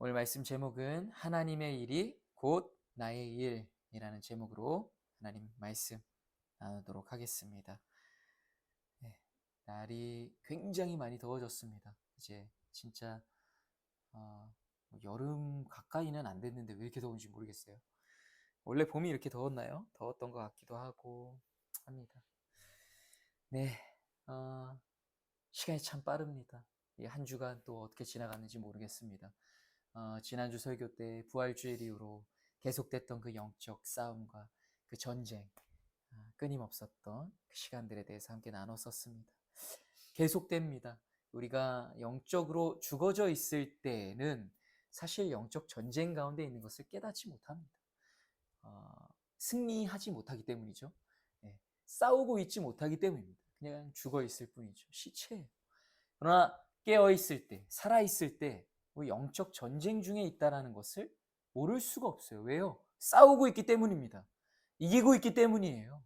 오늘 말씀 제목은 하나님의 일이 곧 나의 일이라는 제목으로 하나님 말씀 나누도록 하겠습니다. 네, 날이 굉장히 많이 더워졌습니다. 이제 진짜 여름 가까이는 안 됐는데 왜 이렇게 더운지 모르겠어요. 원래 봄이 이렇게 더웠나요? 더웠던 것 같기도 하고 합니다. 네, 시간이 참 빠릅니다. 이 한 주간 또 어떻게 지나갔는지 모르겠습니다. 지난주 설교 때 부활주일 이후로 계속됐던 그 영적 싸움과 그 전쟁, 끊임없었던 그 시간들에 대해서 함께 나눴었습니다. 계속됩니다. 우리가 영적으로 죽어져 있을 때는 사실 영적 전쟁 가운데 있는 것을 깨닫지 못합니다. 승리하지 못하기 때문이죠. 네, 싸우고 있지 못하기 때문입니다. 그냥 죽어 있을 뿐이죠. 시체예요. 그러나 깨어 있을 때, 살아 있을 때 영적 전쟁 중에 있다라는 것을 모를 수가 없어요. 왜요? 싸우고 있기 때문입니다. 이기고 있기 때문이에요.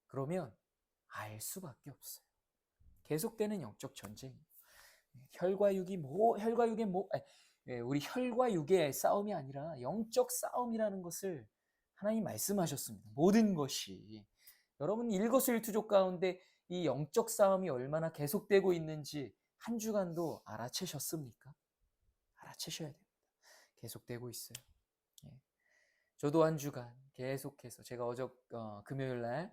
그러면 알 수밖에 없어요. 계속되는 영적 전쟁. 혈과 육이 혈과 육의 우리 혈과 육의 싸움이 아니라 영적 싸움이라는 것을 하나님 말씀하셨습니다. 모든 것이 여러분 일거수일투족 가운데 이 영적 싸움이 얼마나 계속되고 있는지 한 주간도 알아채셨습니까? 알아채셔야 됩니다. 계속되고 있어요. 예. 저도 한 주간 계속해서 제가 금요일 날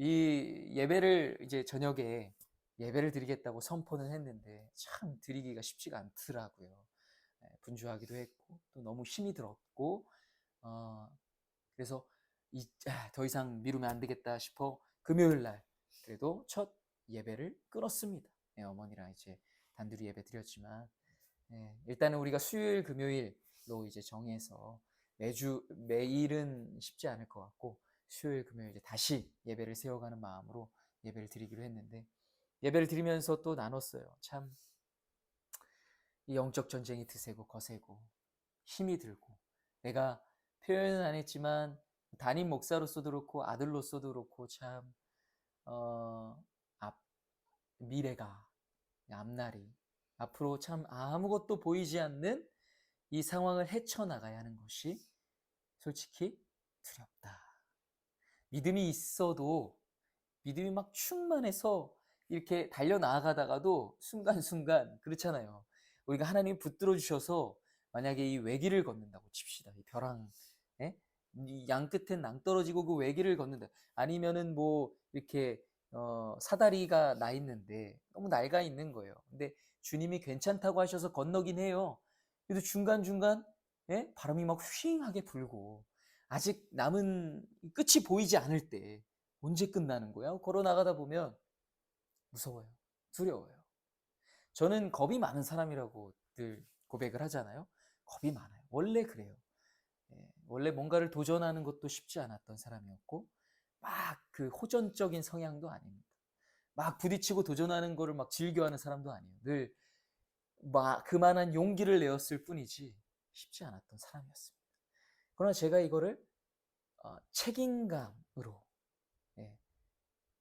이 예배를 이제 저녁에 예배를 드리겠다고 선포는 했는데 참 드리기가 쉽지가 않더라고요. 분주하기도 했고 또 너무 힘이 들었고 그래서 더 이상 미루면 안 되겠다 싶어 금요일 날 그래도 첫 예배를 끊었습니다. 어머니랑 이제 단둘이 예배 드렸지만 일단은 우리가 수요일 금요일로 이제 정해서 매일은 쉽지 않을 것 같고 수요일 금요일 이제 다시 예배를 세워가는 마음으로 예배를 드리기로 했는데 예배를 드리면서 또 나눴어요. 참 이 영적 전쟁이 드세고 거세고 힘이 들고 내가 표현은 안 했지만 담임 목사로서도 그렇고 아들로서도 그렇고 참 미래가 앞날이 앞으로 참 아무것도 보이지 않는 이 상황을 헤쳐나가야 하는 것이 솔직히 두렵다. 믿음이 있어도 믿음이 막 충만해서 이렇게 달려나가다가도 순간순간 그렇잖아요. 우리가 하나님이 붙들어 주셔서 만약에 이 외길을 걷는다고 칩시다. 이 벼랑 이 양끝엔 낭떠러지고 그 외길을 걷는다. 아니면은 뭐 이렇게 사다리가 나 있는데 너무 낡아 있는 거예요. 근데 주님이 괜찮다고 하셔서 건너긴 해요. 그래도 중간중간 바람이 막 휘잉하게 불고 아직 남은 끝이 보이지 않을 때 언제 끝나는 거야? 걸어 나가다 보면 무서워요. 두려워요. 저는 겁이 많은 사람이라고 늘 고백을 하잖아요. 겁이 많아요. 원래 그래요. 원래 뭔가를 도전하는 것도 쉽지 않았던 사람이었고 막 그 호전적인 성향도 아닙니다. 막 부딪히고 도전하는 거를 막 즐겨하는 사람도 아니에요. 늘 막 그만한 용기를 내었을 뿐이지 쉽지 않았던 사람이었습니다. 그러나 제가 이거를 책임감으로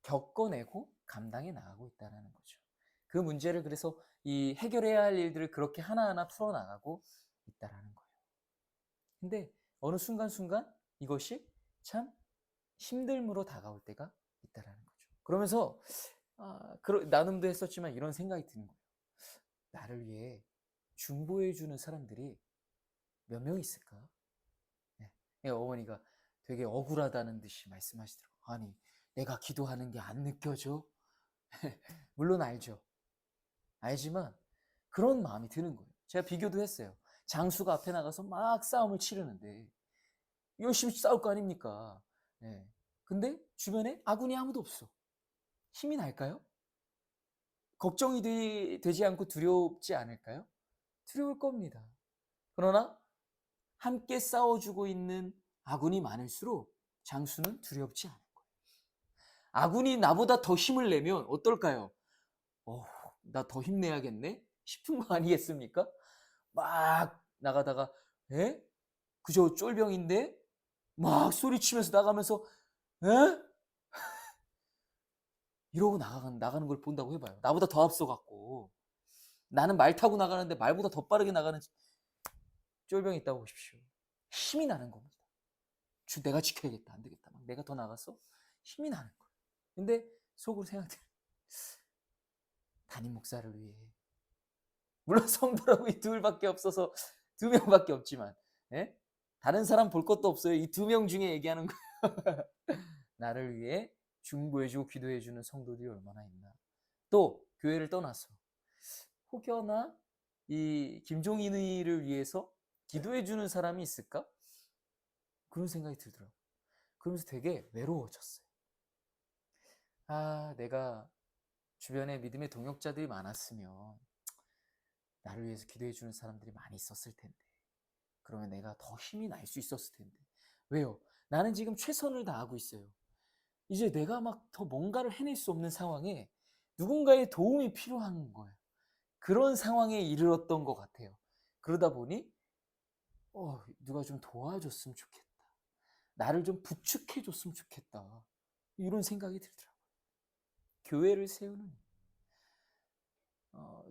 겪어내고 감당해 나가고 있다는 거죠. 그 문제를 그래서 이 해결해야 할 일들을 그렇게 하나하나 풀어나가고 있다는 거예요. 근데 어느 순간순간 이것이 참 힘듦으로 다가올 때가 있다는 거죠. 그러면서 나눔도 했었지만 이런 생각이 드는 거예요. 나를 위해 중보해주는 사람들이 몇 명 있을까? 어머니가 되게 억울하다는 듯이 말씀하시더라고요. 아니, 내가 기도하는 게 안 느껴져? 물론 알죠. 알지만 그런 마음이 드는 거예요. 제가 비교도 했어요. 장수가 앞에 나가서 막 싸움을 치르는데 열심히 싸울 거 아닙니까? 근데 주변에 아군이 아무도 없어. 힘이 날까요? 걱정이 되지 않고 두렵지 않을까요? 두려울 겁니다. 그러나 함께 싸워주고 있는 아군이 많을수록 장수는 두렵지 않을 거예요. 아군이 나보다 더 힘을 내면 어떨까요? 나 더 힘내야겠네? 싶은 거 아니겠습니까? 막 나가다가 그저 쫄병인데 막 소리치면서 나가면서 이러고 나가는 걸 본다고 해봐요. 나보다 더 앞서갖고 나는 말 타고 나가는데 말보다 더 빠르게 나가는 쫄병이 있다고 보십시오. 힘이 나는 겁니다. 주 내가 지켜야겠다. 안 되겠다. 막 내가 더 나가서 힘이 나는 거예요. 근데 속으로 생각해요. 담임 목사를 위해. 물론 성도라고 이 둘밖에 없어서 2명밖에 없지만, 예? 다른 사람 볼 것도 없어요. 이 2명 중에 얘기하는 거예요. 나를 위해 중보해주고 기도해주는 성도들이 얼마나 있나. 또 교회를 떠나서 혹여나 이 김종인이를 위해서 기도해주는 사람이 있을까? 그런 생각이 들더라고요. 그러면서 되게 외로워졌어요. 아, 내가 주변에 믿음의 동역자들이 많았으면 나를 위해서 기도해주는 사람들이 많이 있었을 텐데, 그러면 내가 더 힘이 날 수 있었을 텐데. 왜요? 나는 지금 최선을 다하고 있어요. 이제 내가 막 더 뭔가를 해낼 수 없는 상황에 누군가의 도움이 필요한 거예요. 그런 상황에 이르렀던 것 같아요. 그러다 보니 누가 좀 도와줬으면 좋겠다. 나를 좀 부축해줬으면 좋겠다. 이런 생각이 들더라고요. 교회를 세우는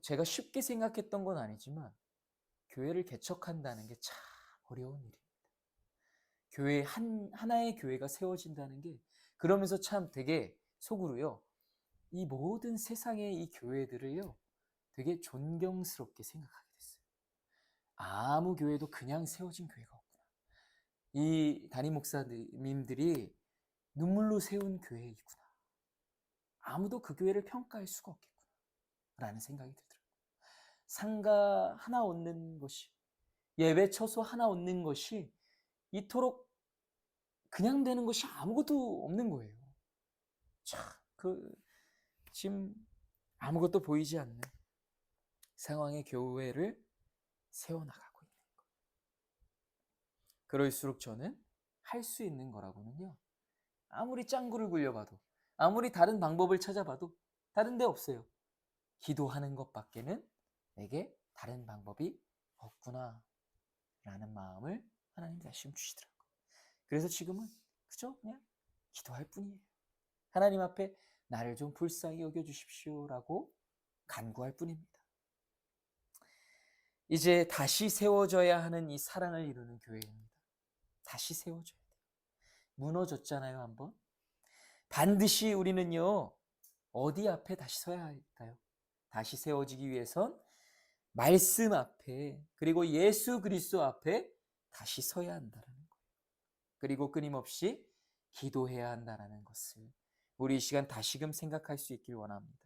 제가 쉽게 생각했던 건 아니지만 교회를 개척한다는 게 참 어려운 일입니다. 교회 하나의 교회가 세워진다는 게 그러면서 참 되게 속으로요. 이 모든 세상의 이 교회들을요. 되게 존경스럽게 생각하게 됐어요. 아무 교회도 그냥 세워진 교회가 없구나. 이 담임 목사님들이 눈물로 세운 교회이구나. 아무도 그 교회를 평가할 수가 없겠구나. 라는 생각이 들더라고요. 상가 하나 얻는 것이, 예배 처소 하나 얻는 것이 이토록 그냥 되는 것이 아무것도 없는 거예요. 참, 지금 아무것도 보이지 않는 상황의 교회를 세워나가고 있는 것. 그럴수록 저는 할 수 있는 거라고는요. 아무리 짱구를 굴려봐도, 아무리 다른 방법을 찾아봐도 다른 데 없어요. 기도하는 것밖에는 내게 다른 방법이 없구나 라는 마음을 하나님 다시 주시더라고요. 그래서 지금은 그저 그냥 기도할 뿐이에요. 하나님 앞에 나를 좀 불쌍히 여겨주십시오 라고 간구할 뿐입니다. 이제 다시 세워져야 하는 이 사랑을 이루는 교회입니다. 다시 세워져야 돼요. 무너졌잖아요, 한번. 반드시 우리는요, 어디 앞에 다시 서야 할까요? 다시 세워지기 위해선 말씀 앞에, 그리고 예수 그리스도 앞에 다시 서야 한다는 거예요. 그리고 끊임없이 기도해야 한다는 것을 우리 이 시간 다시금 생각할 수 있길 원합니다.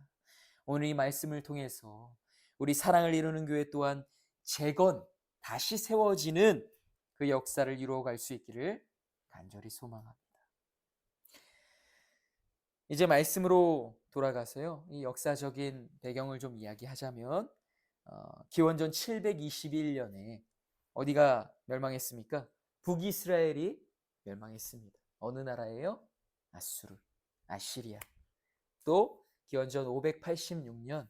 오늘 이 말씀을 통해서 우리 사랑을 이루는 교회 또한 재건, 다시 세워지는 그 역사를 이루어갈 수 있기를 간절히 소망합니다. 이제 말씀으로 돌아가서요. 이 역사적인 배경을 좀 이야기하자면 기원전 721년에 어디가 멸망했습니까? 북이스라엘이 멸망했습니다. 어느 나라예요? 아수르, 아시리아. 또 기원전 586년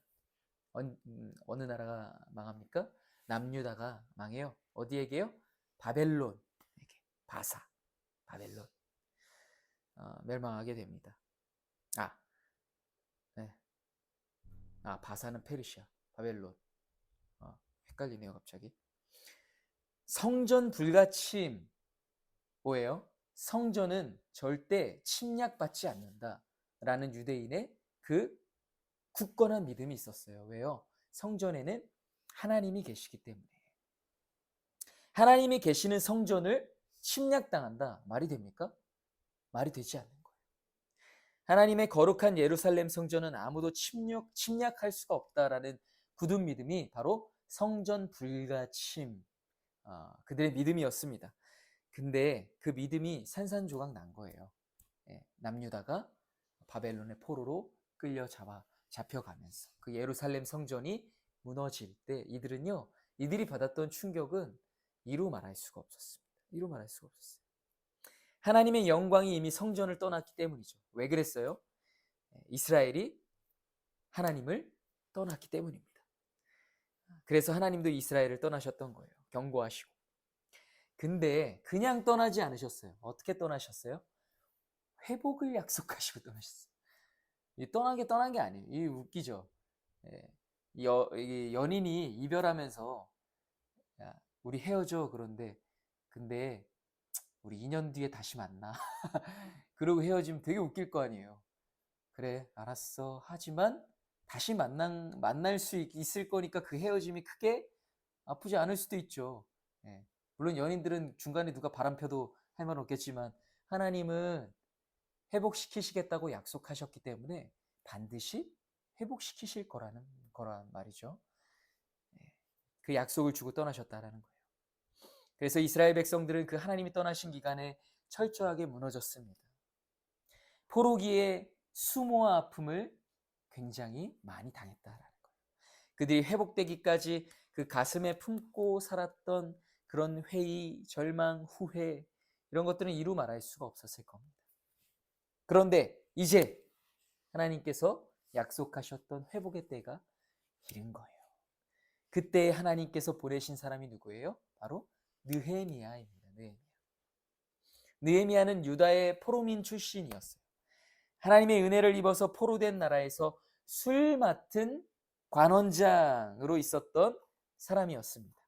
어느 나라가 망합니까? 남유다가 망해요. 어디에게요? 바벨론에게. 바사, 바벨론 멸망하게 됩니다. 네. 바사는 페르시아, 바벨론. 헷갈리네요, 갑자기. 성전 불가침 뭐예요? 성전은 절대 침략받지 않는다라는 유대인의 그 굳건한 믿음이 있었어요. 왜요? 성전에는 하나님이 계시기 때문에. 하나님이 계시는 성전을 침략당한다. 말이 됩니까? 말이 되지 않는 거예요. 하나님의 거룩한 예루살렘 성전은 아무도 침략할 수가 없다라는 굳은 믿음이 바로 성전 불가침, 그들의 믿음이었습니다. 근데 그 믿음이 산산조각 난 거예요. 남유다가 바벨론의 포로로 잡혀가면서 그 예루살렘 성전이 무너질 때 이들이 받았던 충격은 이루 말할 수가 없었습니다. 이루 말할 수가 없었어요. 하나님의 영광이 이미 성전을 떠났기 때문이죠. 왜 그랬어요? 이스라엘이 하나님을 떠났기 때문입니다. 그래서 하나님도 이스라엘을 떠나셨던 거예요. 경고하시고. 근데 그냥 떠나지 않으셨어요. 어떻게 떠나셨어요? 회복을 약속하시고 떠나셨어요. 떠난 게 아니에요. 이 웃기죠. 이 연인이 이별하면서 야, 우리 헤어져. 그런데 근데 우리 2년 뒤에 다시 만나. 그러고 헤어지면 되게 웃길 거 아니에요. 그래, 알았어. 하지만 다시 만날 수 있을 거니까 그 헤어짐이 크게 아프지 않을 수도 있죠. 예. 물론 연인들은 중간에 누가 바람 펴도 할 말 없겠지만 하나님은 회복시키시겠다고 약속하셨기 때문에 반드시 회복시키실 거란 말이죠. 예. 그 약속을 주고 떠나셨다라는 거예요. 그래서 이스라엘 백성들은 그 하나님이 떠나신 기간에 철저하게 무너졌습니다. 포로기의 수모와 아픔을 굉장히 많이 당했다라는 거예요. 그들이 회복되기까지 그 가슴에 품고 살았던 그런 회의, 절망, 후회 이런 것들은 이루 말할 수가 없었을 겁니다. 그런데 이제 하나님께서 약속하셨던 회복의 때가 이른 거예요. 그때 하나님께서 보내신 사람이 누구예요? 바로 느헤미야입니다. 느헤미야는 유다의 포로민 출신이었어요. 하나님의 은혜를 입어서 포로된 나라에서 술 맡은 관원장으로 있었던 사람이었습니다.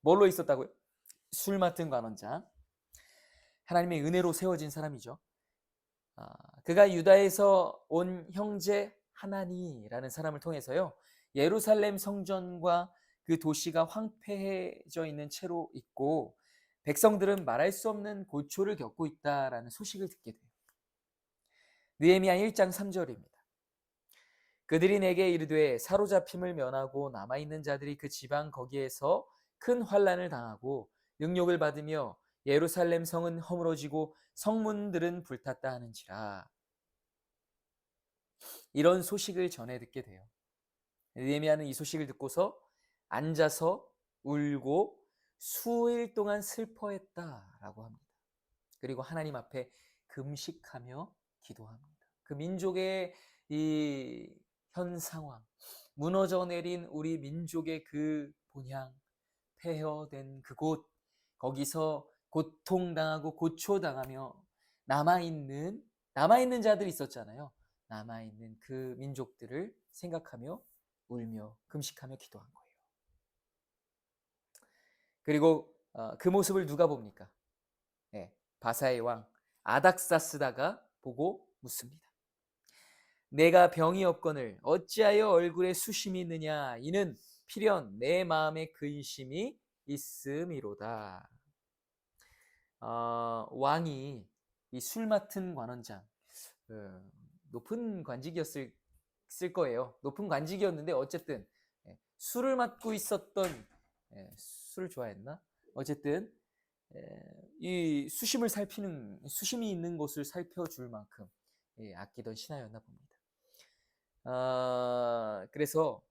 뭘로 있었다고요? 술 맡은 관원장. 하나님의 은혜로 세워진 사람이죠. 그가 유다에서 온 형제 하나니라는 사람을 통해서요, 예루살렘 성전과 그 도시가 황폐해져 있는 채로 있고 백성들은 말할 수 없는 고초를 겪고 있다라는 소식을 듣게 돼요. 느헤미야 1장 3절입니다. 그들이 내게 이르되 사로잡힘을 면하고 남아있는 자들이 그 지방 거기에서 큰 환난을 당하고 능욕을 받으며 예루살렘 성은 허물어지고 성문들은 불탔다 하는지라. 이런 소식을 전해 듣게 돼요. 느헤미야는 이 소식을 듣고서 앉아서 울고 수일 동안 슬퍼했다라고 합니다. 그리고 하나님 앞에 금식하며 기도합니다. 그 민족의 이 현 상황, 무너져 내린 우리 민족의 그 본향, 폐허된 그곳, 거기서 고통당하고 고초당하며 남아있는 자들이 있었잖아요. 남아있는 그 민족들을 생각하며 울며 금식하며 기도한 거예요. 그리고 그 모습을 누가 봅니까? 네, 바사의 왕 아닥사스다가 보고 묻습니다. 내가 병이 없거늘 어찌하여 얼굴에 수심이 있느냐? 이는 필연 내 마음에 근심이 있음이로다. 왕이 이 술 맡은 관원장, 높은 관직이었을 거예요. 높은 관직이었는데 어쨌든 술을 맡고 있었던, 술을 좋아했나? 어쨌든 이 수심이 있는 곳을 살펴줄 만큼 아끼던 신하였나 봅니다. 그래서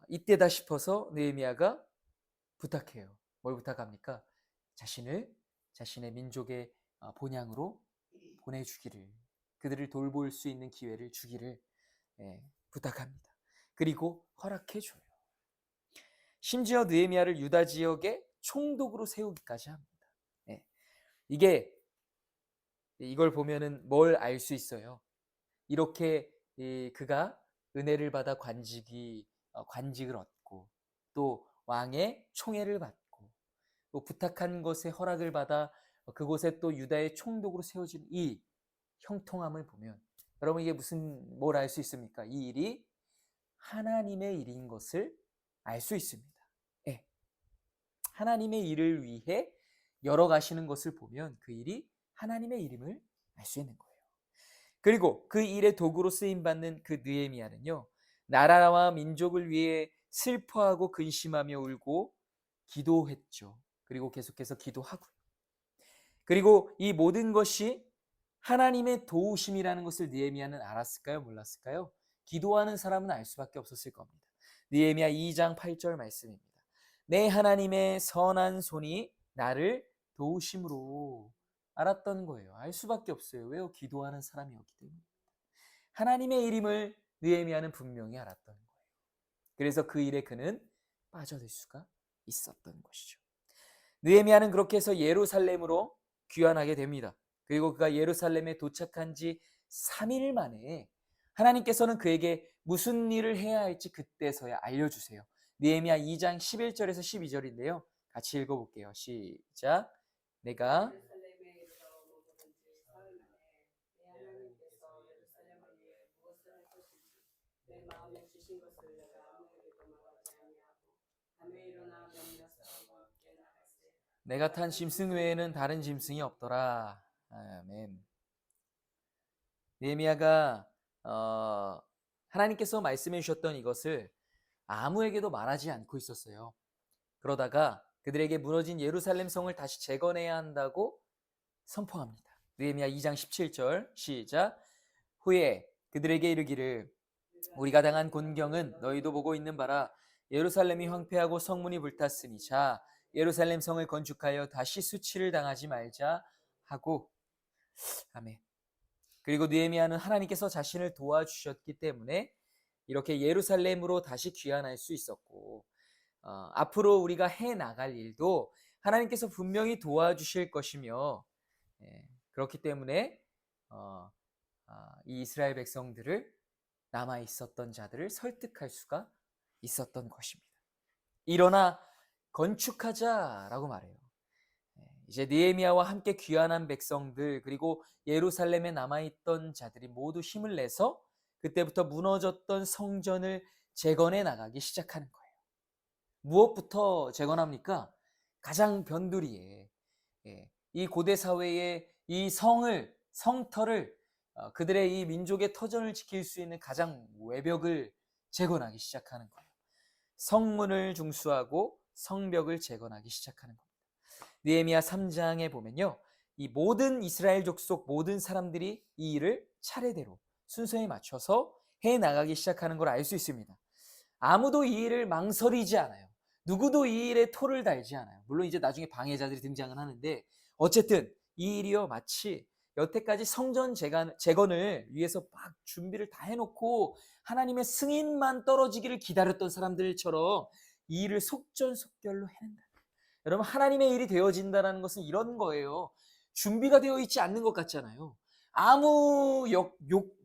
이때다 싶어서 느헤미야가 부탁해요. 뭘 부탁합니까? 자신의 민족의 본향으로 보내주기를, 그들을 돌볼 수 있는 기회를 주기를 부탁합니다. 그리고 허락해줘요. 심지어 느헤미야를 유다 지역의 총독으로 세우기까지 합니다. 이걸 보면은 뭘 알 수 있어요? 이렇게 그가 은혜를 받아 관직을 얻고 또 왕의 총애를 받고 또 부탁한 것에 허락을 받아 그곳에 또 유다의 총독으로 세워진 이 형통함을 보면 여러분, 이게 뭘 알 수 있습니까? 이 일이 하나님의 일인 것을 알 수 있습니다. 네. 하나님의 일을 위해 열어가시는 것을 보면 그 일이 하나님의 일임을 알 수 있는 거예요. 그리고 그 일의 도구로 쓰임받는 그 느헤미야는요, 나라와 민족을 위해 슬퍼하고 근심하며 울고 기도했죠. 그리고 계속해서 기도하고요. 그리고 이 모든 것이 하나님의 도우심이라는 것을 느헤미야는 알았을까요? 몰랐을까요? 기도하는 사람은 알 수밖에 없었을 겁니다. 느헤미야 2장 8절 말씀입니다. 내 하나님의 선한 손이 나를 도우심으로 알았던 거예요. 알 수밖에 없어요. 왜요? 기도하는 사람이었기 때문에. 하나님의 일임을 느헤미야는 분명히 알았던 거예요. 그래서 그 일에 그는 빠져들 수가 있었던 것이죠. 느헤미야는 그렇게 해서 예루살렘으로 귀환하게 됩니다. 그리고 그가 예루살렘에 도착한 지 3일 만에 하나님께서는 그에게 무슨 일을 해야 할지 그때서야 알려주세요. 느헤미야 2장 11절에서 12절인데요. 같이 읽어볼게요. 시작. 내가 예루살렘에 이르러 머무른 지 사흘 만에 내 하나님께서 예루살렘을 위해 무엇을 할 것인지 내 마음에 주신 것을 내가 아무에게도 말하지 아니하고 밤에 일어나 몇몇 사람과 함께 나갔으되 내가 탄 짐승 외에는 다른 짐승이 없더라. 아멘. 느헤미야가 하나님께서 말씀해 주셨던 이것을 아무에게도 말하지 않고 있었어요. 그러다가 그들에게 무너진 예루살렘 성을 다시 재건해야 한다고 선포합니다. 느헤미야 2장 17절 시작. 후에 그들에게 이르기를 우리가 당한 곤경은 너희도 보고 있는 바라. 예루살렘이 황폐하고 성문이 불탔으니 자 예루살렘 성을 건축하여 다시 수치를 당하지 말자 하고. 아멘. 그리고 느헤미야는 하나님께서 자신을 도와주셨기 때문에 이렇게 예루살렘으로 다시 귀환할 수 있었고, 앞으로 우리가 해 나갈 일도 하나님께서 분명히 도와주실 것이며, 그렇기 때문에 이 이스라엘 백성들을 남아 있었던 자들을 설득할 수가 있었던 것입니다. 일어나 건축하자라고 말해요. 이제 느헤미야와 함께 귀환한 백성들 그리고 예루살렘에 남아있던 자들이 모두 힘을 내서 그때부터 무너졌던 성전을 재건해 나가기 시작하는 거예요. 무엇부터 재건합니까? 가장 변두리에 이 고대 사회의 이 성터를 그들의 이 민족의 터전을 지킬 수 있는 가장 외벽을 재건하기 시작하는 거예요. 성문을 중수하고 성벽을 재건하기 시작하는 겁니다. 느헤미야 3장에 보면요, 이 모든 이스라엘 족속 모든 사람들이 이 일을 차례대로 순서에 맞춰서 해 나가기 시작하는 걸 알 수 있습니다. 아무도 이 일을 망설이지 않아요. 누구도 이 일에 토를 달지 않아요. 물론 이제 나중에 방해자들이 등장은 하는데 어쨌든 이 일이요 마치 여태까지 성전 재건을 위해서 막 준비를 다 해놓고 하나님의 승인만 떨어지기를 기다렸던 사람들처럼 이 일을 속전속결로 해낸다. 여러분, 하나님의 일이 되어진다는 것은 이런 거예요. 준비가 되어 있지 않는 것 같잖아요. 아무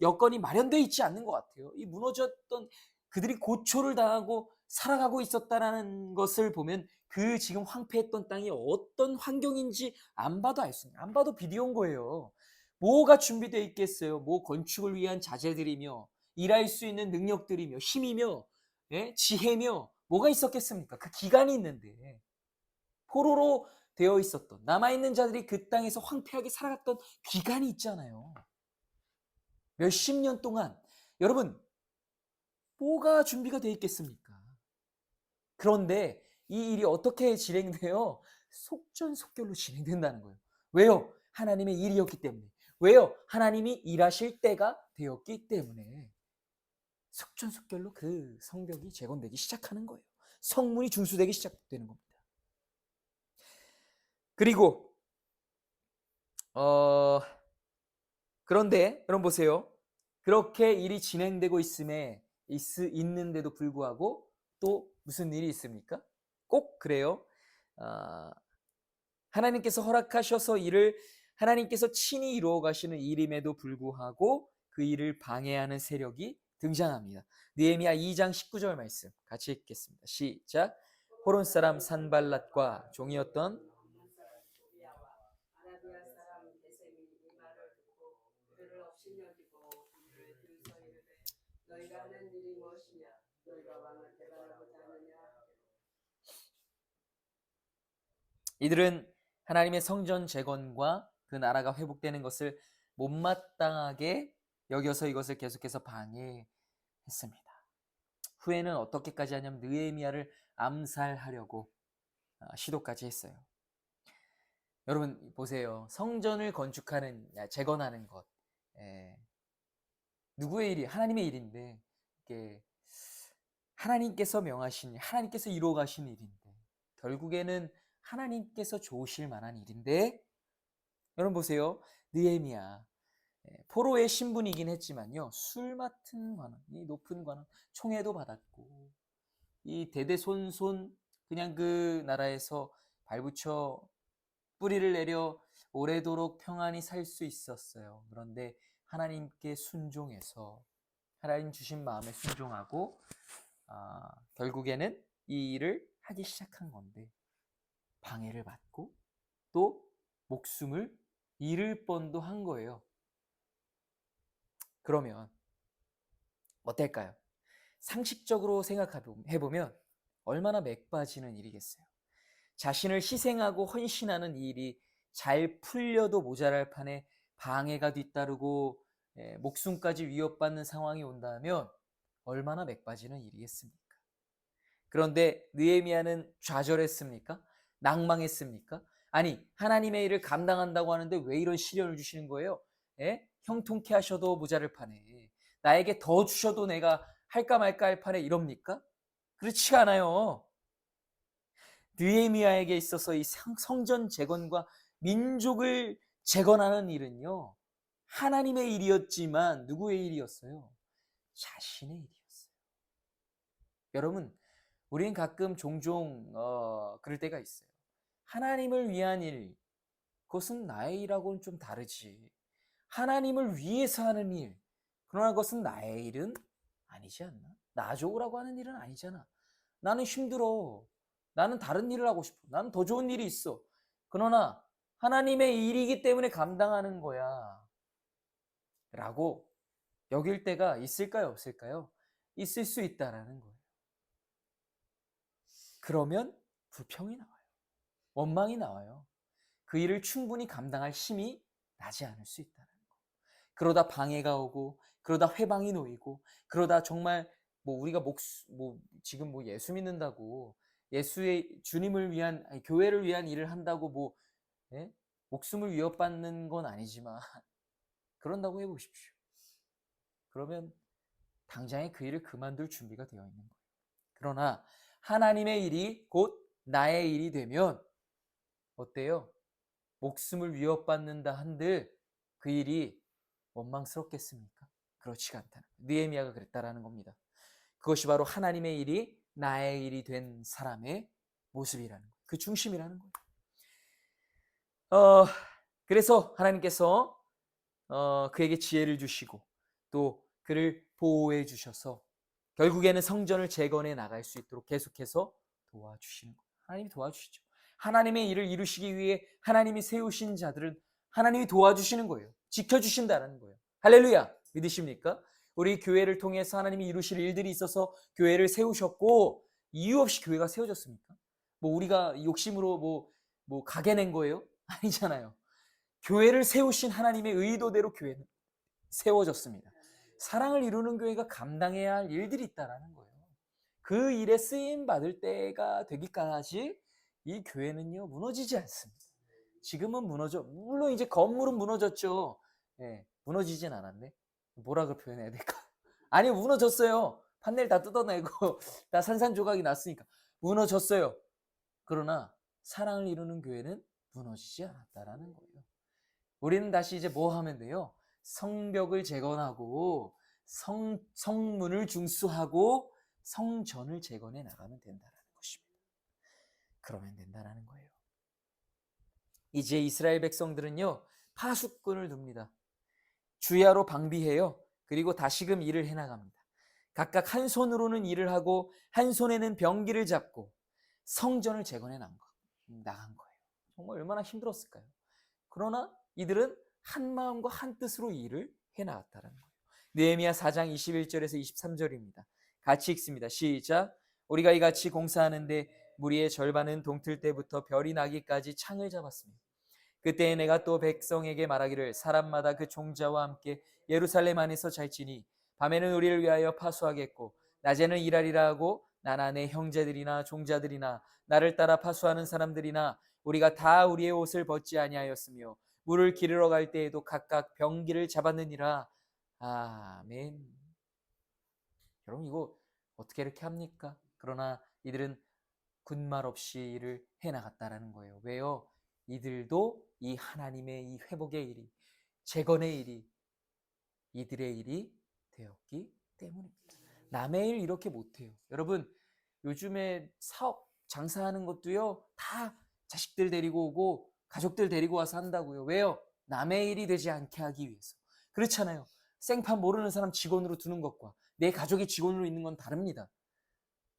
여건이 마련되어 있지 않는 것 같아요. 이 무너졌던 그들이 고초를 당하고 살아가고 있었다는 것을 보면 그 지금 황폐했던 땅이 어떤 환경인지 안 봐도 알 수 있는, 안 봐도 비디오인 거예요. 뭐가 준비되어 있겠어요? 뭐 건축을 위한 자재들이며 일할 수 있는 능력들이며 힘이며 지혜며 뭐가 있었겠습니까? 그 기간이 있는데 포로로 되어 있었던 남아있는 자들이 그 땅에서 황폐하게 살아갔던 기간이 있잖아요. 몇십 년 동안 여러분 뭐가 준비가 되어 있겠습니까? 그런데 이 일이 어떻게 진행돼요? 속전속결로 진행된다는 거예요. 왜요? 하나님의 일이었기 때문에. 왜요? 하나님이 일하실 때가 되었기 때문에 속전속결로 그 성벽이 재건되기 시작하는 거예요. 성문이 중수되기 시작되는 겁니다. 그리고 그런데 여러분 보세요. 그렇게 일이 진행되고 있는데도 불구하고 또 무슨 일이 있습니까? 꼭 그래요. 하나님께서 허락하셔서 하나님께서 친히 이루어 가시는 일임에도 불구하고 그 일을 방해하는 세력이 등장합니다. 느헤미야 2장 19절 말씀 같이 읽겠습니다. 시작. 호론 사람 산발랏과 종이었던 아라비아 사람 게셈이 이 말을 듣고 그들을 업신여기고 그들을 들서 이르되 너희가 하는 일이 무엇이냐 너희가 왕을 배반하고자 하느냐. 이들은 하나님의 성전 재건과 그 나라가 회복되는 것을 못마땅하게 여겨서 이것을 계속해서 방해했습니다. 후에는 어떻게까지 하냐면 느헤미야를 암살하려고 시도까지 했어요. 여러분 보세요. 성전을 재건하는 것, 누구의 일이? 하나님의 일인데 이게 하나님께서 명하신, 하나님께서 이루어 가신 일인데 결국에는 하나님께서 좋으실 만한 일인데, 여러분 보세요. 느헤미야 포로의 신분이긴 했지만요, 술 맡은 관원, 이 높은 관원, 총애도 받았고 이 대대손손 그냥 그 나라에서 발붙여 뿌리를 내려 오래도록 평안히 살 수 있었어요. 그런데 하나님께 순종해서 하나님 주신 마음에 순종하고 결국에는 이 일을 하기 시작한 건데, 방해를 받고 또 목숨을 잃을 뻔도 한 거예요. 그러면 어떨까요? 상식적으로 생각해보면 얼마나 맥 빠지는 일이겠어요. 자신을 희생하고 헌신하는 이 일이 잘 풀려도 모자랄 판에 방해가 뒤따르고 목숨까지 위협받는 상황이 온다면 얼마나 맥 빠지는 일이겠습니까? 그런데 느헤미야는 좌절했습니까? 낭망했습니까? 아니, 하나님의 일을 감당한다고 하는데 왜 이런 시련을 주시는 거예요? 형통케 하셔도 모자랄 판에 나에게 더 주셔도 내가 할까 말까 할 판에 이럽니까? 그렇지 않아요. 느헤미야에게 있어서 이 성전 재건과 민족을 재건하는 일은요, 하나님의 일이었지만 누구의 일이었어요? 자신의 일이었어요. 여러분, 우리는 가끔 종종 그럴 때가 있어요. 하나님을 위한 일, 그것은 나의 일하고는 좀 다르지. 하나님을 위해서 하는 일, 그러나 그것은 나의 일은 아니지 않나? 나 좋으라고 하는 일은 아니잖아. 나는 힘들어. 나는 다른 일을 하고 싶어. 나는 더 좋은 일이 있어. 그러나 하나님의 일이기 때문에 감당하는 거야. 라고 여길 때가 있을까요? 없을까요? 있을 수 있다라는 거예요. 그러면 불평이 나와요. 원망이 나와요. 그 일을 충분히 감당할 힘이 나지 않을 수 있다는 거. 그러다 방해가 오고, 그러다 회방이 놓이고, 그러다 정말 우리가 지금 예수 믿는다고 예수의 주님을 위한 아니, 교회를 위한 일을 한다고 목숨을 위협받는 건 아니지만 그런다고 해보십시오. 그러면 당장에 그 일을 그만둘 준비가 되어 있는 거예요. 그러나 하나님의 일이 곧 나의 일이 되면 어때요? 목숨을 위협받는다 한들 그 일이 원망스럽겠습니까? 그렇지가 않다는 거예요. 느헤미야가 그랬다라는 겁니다. 그것이 바로 하나님의 일이 나의 일이 된 사람의 모습이라는 거예요. 그 중심이라는 거예요. 그래서 하나님께서 그에게 지혜를 주시고 또 그를 보호해 주셔서 결국에는 성전을 재건해 나갈 수 있도록 계속해서 도와주시는 거예요. 하나님이 도와주시죠. 하나님의 일을 이루시기 위해 하나님이 세우신 자들은 하나님이 도와주시는 거예요. 지켜주신다는 거예요. 할렐루야! 믿으십니까? 우리 교회를 통해서 하나님이 이루실 일들이 있어서 교회를 세우셨고 이유 없이 교회가 세워졌습니까? 우리가 욕심으로 가게 낸 거예요? 아니잖아요. 교회를 세우신 하나님의 의도대로 교회는 세워졌습니다. 사랑을 이루는 교회가 감당해야 할 일들이 있다는 거예요. 그 일에 쓰임 받을 때가 되기까지 이 교회는요 무너지지 않습니다. 지금은 물론 이제 건물은 무너졌죠. 무너지진 않았네. 뭐라고 표현해야 될까? 아니 무너졌어요. 판넬 다 뜯어내고 다 산산조각이 났으니까 무너졌어요. 그러나 사랑을 이루는 교회는 무너지지 않았다라는 거예요. 우리는 다시 이제 뭐 하면 돼요? 성벽을 재건하고 성문을 중수하고 성전을 재건해 나가면 된다는 것입니다. 그러면 된다는 거예요. 이제 이스라엘 백성들은요 파수꾼을 둡니다. 주야로 방비해요. 그리고 다시금 일을 해나갑니다. 각각 한 손으로는 일을 하고 한 손에는 병기를 잡고 성전을 재건해 나간 거예요. 정말 얼마나 힘들었을까요? 그러나 이들은 한 마음과 한 뜻으로 일을 해나갔다는 거예요. 느헤미야 4장 21절에서 23절입니다. 같이 읽습니다. 시작. 우리가 이같이 공사하는데 무리의 절반은 동틀 때부터 별이 나기까지 창을 잡았습니다. 그때에 내가 또 백성에게 말하기를 사람마다 그 종자와 함께 예루살렘 안에서 잘지니 밤에는 우리를 위하여 파수하겠고 낮에는 일하리라 하고 나나 내 형제들이나 종자들이나 나를 따라 파수하는 사람들이나 우리가 다 우리의 옷을 벗지 아니하였으며 물을 기르러 갈 때에도 각각 병기를 잡았느니라. 아멘. 여러분 이거 어떻게 이렇게 합니까? 그러나 이들은 군말 없이 일을 해나갔다라는 거예요. 왜요? 이들도 이 하나님의 이 회복의 일이 재건의 일이 이들의 일이 되었기 때문입니다. 남의 일 이렇게 못해요. 여러분 요즘에 사업 장사하는 것도요 다 자식들 데리고 오고 가족들 데리고 와서 한다고요. 왜요? 남의 일이 되지 않게 하기 위해서. 그렇잖아요. 생판 모르는 사람 직원으로 두는 것과 내 가족이 직원으로 있는 건 다릅니다.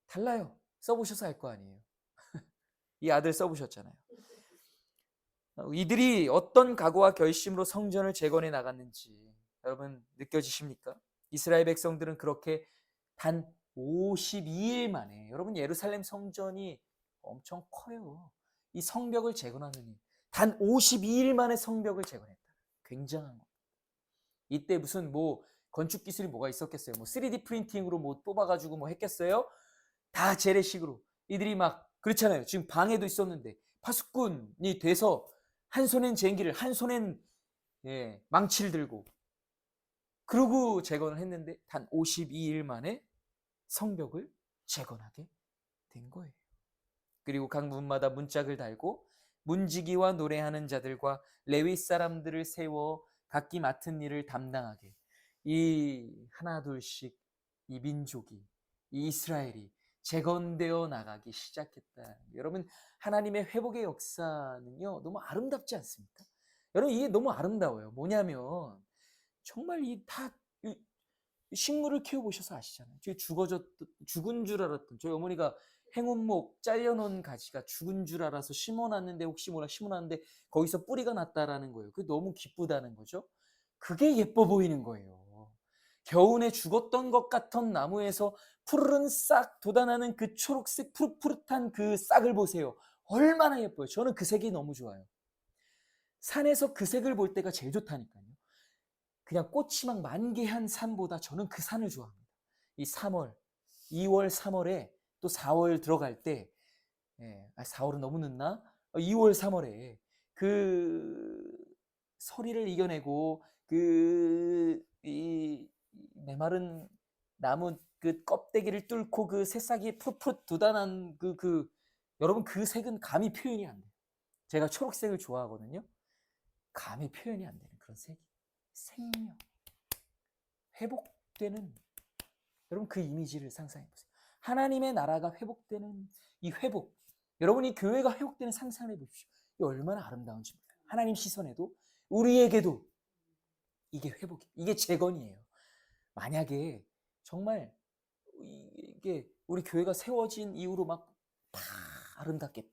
달라요. 써보셔서 알 거 아니에요. 이 아들 써보셨잖아요. 이들이 어떤 각오와 결심으로 성전을 재건해 나갔는지 여러분 느껴지십니까? 이스라엘 백성들은 그렇게 단 52일 만에, 여러분 예루살렘 성전이 엄청 커요. 이 성벽을 재건하는 일, 단 52일 만에 성벽을 재건했다. 굉장한 거. 이때 무슨 뭐 건축 기술이 뭐가 있었겠어요? 뭐 3D 프린팅으로 뭐 뽑아가지고 뭐 했겠어요? 다 재래식으로. 이들이 막 그렇잖아요. 지금 방에도 있었는데 파수꾼이 돼서 한 손엔 쟁기를, 한 손엔 망치를 들고 그러고 재건을 했는데 단 52일 만에 성벽을 재건하게 된 거예요. 그리고 각 문마다 문짝을 달고 문지기와 노래하는 자들과 레위 사람들을 세워 각기 맡은 일을 담당하게, 이 하나 둘씩 이 민족이, 이 이스라엘이 재건되어 나가기 시작했다. 여러분, 하나님의 회복의 역사는요 너무 아름답지 않습니까? 여러분, 이게 너무 아름다워요. 뭐냐면 정말 식물을 키워보셔서 아시잖아요. 죽은 줄 알았던, 저희 어머니가 행운목 잘려놓은 가지가 죽은 줄 알아서 심어놨는데, 혹시 몰라 심어놨는데 거기서 뿌리가 났다라는 거예요. 그게 너무 기쁘다는 거죠. 그게 예뻐 보이는 거예요. 겨우내 죽었던 것 같던 나무에서 푸르른 싹 돋아나는 그 초록색 푸릇푸릇한 그 싹을 보세요. 얼마나 예뻐요. 저는 그 색이 너무 좋아요. 산에서 그 색을 볼 때가 제일 좋다니까요. 그냥 꽃이 막 만개한 산보다 저는 그 산을 좋아합니다. 이 3월, 2월, 3월에 또 4월 들어갈 때, 4월은 너무 늦나? 2월, 3월에 그 서리를 이겨내고 이 메마른 나무 그 껍데기를 뚫고 그 새싹이 푸릇푸릇 돋아난 여러분, 그 색은 감히 표현이 안 돼요. 제가 초록색을 좋아하거든요. 감히 표현이 안 되는 그런 색이. 생명, 회복되는, 여러분 그 이미지를 상상해 보세요. 하나님의 나라가 회복되는 이 회복, 여러분이 교회가 회복되는 상상해 보십시오. 이 얼마나 아름다운지 몰라요. 하나님 시선에도, 우리에게도 이게 회복이에요. 이게 재건이에요. 만약에 정말 이게 우리 교회가 세워진 이후로 막 아름답게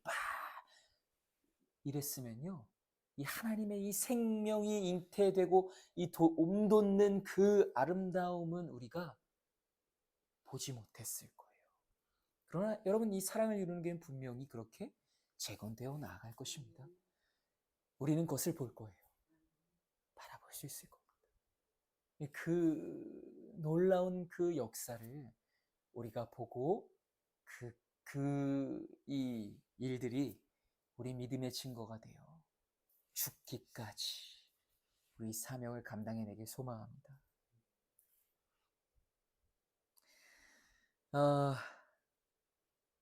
이랬으면요, 이 하나님의 이 생명이 잉태되고 이 옮돋는 그 아름다움은 우리가 보지 못했을 거예요. 그러나 여러분, 이 사랑을 이루는 게 분명히 그렇게 재건되어 나아갈 것입니다. 우리는 그것을 볼 거예요. 바라볼 수 있을 겁니다. 그 놀라운 그 역사를 우리가 보고 이 일들이 우리 믿음의 증거가 되어 죽기까지 우리 사명을 감당해내길 소망합니다.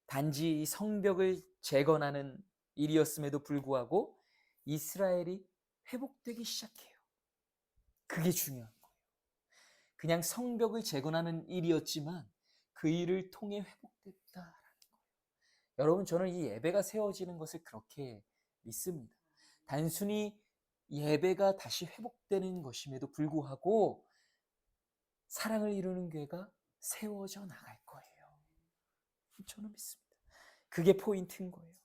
단지 성벽을 재건하는 일이었음에도 불구하고 이스라엘이 회복되기 시작해요. 그게 중요한 거예요. 그냥 성벽을 재건하는 일이었지만 그 일을 통해 회복됐다라는 거예요. 여러분, 저는 이 예배가 세워지는 것을 그렇게 믿습니다. 단순히 예배가 다시 회복되는 것임에도 불구하고 사랑을 이루는 교회가 세워져 나갈 거예요. 저는 믿습니다. 그게 포인트인 거예요.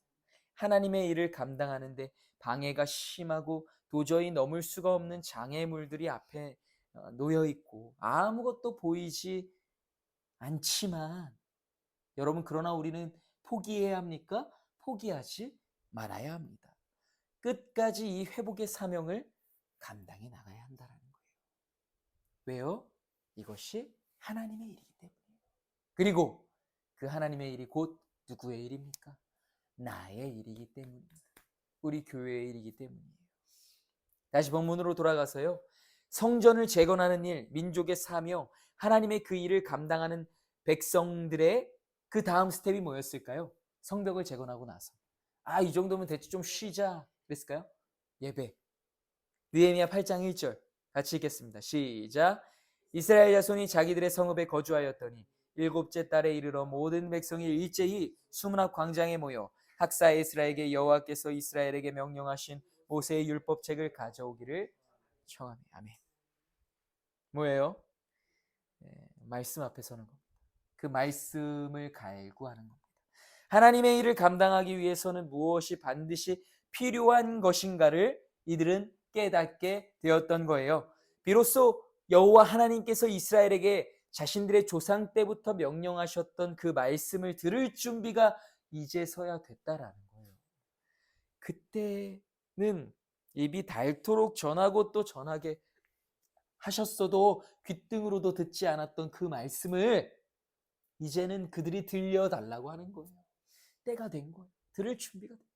하나님의 일을 감당하는데 방해가 심하고 도저히 넘을 수가 없는 장애물들이 앞에 놓여 있고 아무것도 보이지 않지만, 여러분, 그러나 우리는 포기해야 합니까? 포기하지 말아야 합니다. 끝까지 이 회복의 사명을 감당해 나가야 한다는 거예요. 왜요? 이것이 하나님의 일이기 때문이에요. 그리고 그 하나님의 일이 곧 누구의 일입니까? 나의 일이기 때문입니다. 우리 교회의 일이기 때문이에요. 다시 본문으로 돌아가서요, 성전을 재건하는 일, 민족의 사명, 하나님의 그 일을 감당하는 백성들의 그 다음 스텝이 뭐였을까요? 성벽을 재건하고 나서 이 정도면 됐지, 좀 쉬자 그랬을까요? 예배. 느헤미야 8장 1절 같이 읽겠습니다. 시작. 이스라엘 자손이 자기들의 성읍에 거주하였더니 일곱째 달에 이르러 모든 백성이 일제히 수문앞 광장에 모여 학사 에스라에게 여호와께서 이스라엘에게 명령하신 모세의 율법책을 가져오기를 청하며. 아멘. 뭐예요? 말씀 앞에 서는 겁니다. 그 말씀을 갈구하는 겁니다. 하나님의 일을 감당하기 위해서는 무엇이 반드시 필요한 것인가를 이들은 깨닫게 되었던 거예요. 비로소 여호와 하나님께서 이스라엘에게 자신들의 조상 때부터 명령하셨던 그 말씀을 들을 준비가 이제서야 됐다라는 거예요. 그때는 입이 닳도록 전하고 또 전하게 하셨어도 귓등으로도 듣지 않았던 그 말씀을 이제는 그들이 들려달라고 하는 거예요. 때가 된 거예요. 들을 준비가 됐다.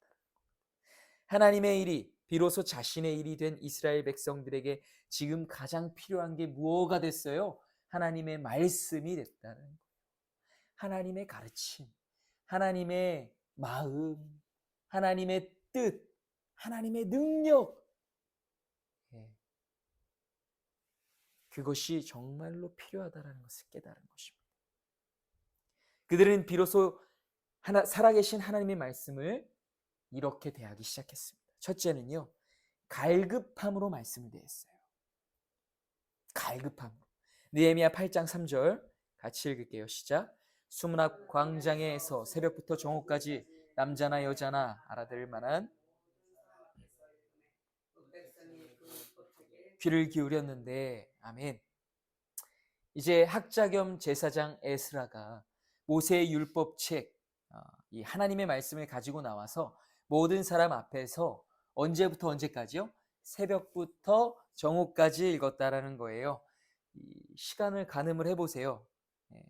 하나님의 일이 비로소 자신의 일이 된 이스라엘 백성들에게 지금 가장 필요한 게 무엇가 됐어요? 하나님의 말씀이 됐다는 거예요. 하나님의 가르침, 하나님의 마음, 하나님의 뜻, 하나님의 능력. 그것이 정말로 필요하다는 것을 깨달은 것입니다. 그들은 비로소 살아계신 하나님의 말씀을 이렇게 대하기 시작했습니다. 첫째는요, 갈급함으로 말씀을 대했어요. 갈급함으로. 느헤미야 8장 3절 같이 읽을게요. 시작. 수문 앞 광장에서 새벽부터 정오까지 남자나 여자나 알아들을 만한 귀를 기울였는데, 아멘. 이제 학자 겸 제사장 에스라가 모세의 율법책, 이 하나님의 말씀을 가지고 나와서 모든 사람 앞에서 언제부터 언제까지요? 새벽부터 정오까지 읽었다라는 거예요. 이 시간을 가늠을 해보세요.